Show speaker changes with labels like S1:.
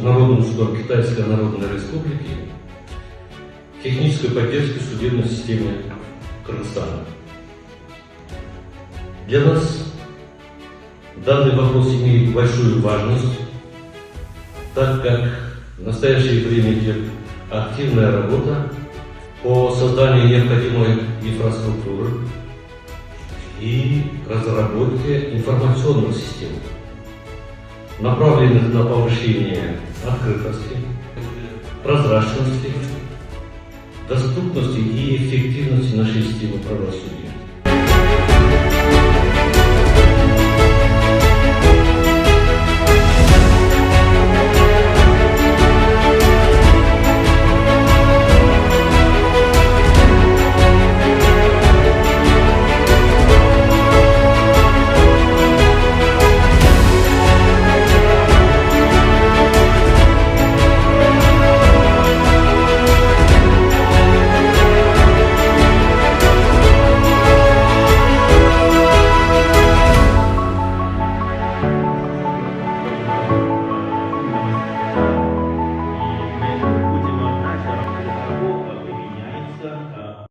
S1: Народным судом Китайской Народной Республики технической поддержки судебной системы Кыргызстана. Для нас данный вопрос имеет большую важность, так как в настоящее время идет активная работа по созданию необходимой инфраструктуры и разработке информационных систем, направленных на повышение открытости, прозрачности, доступности и эффективности нашей системы правосудия.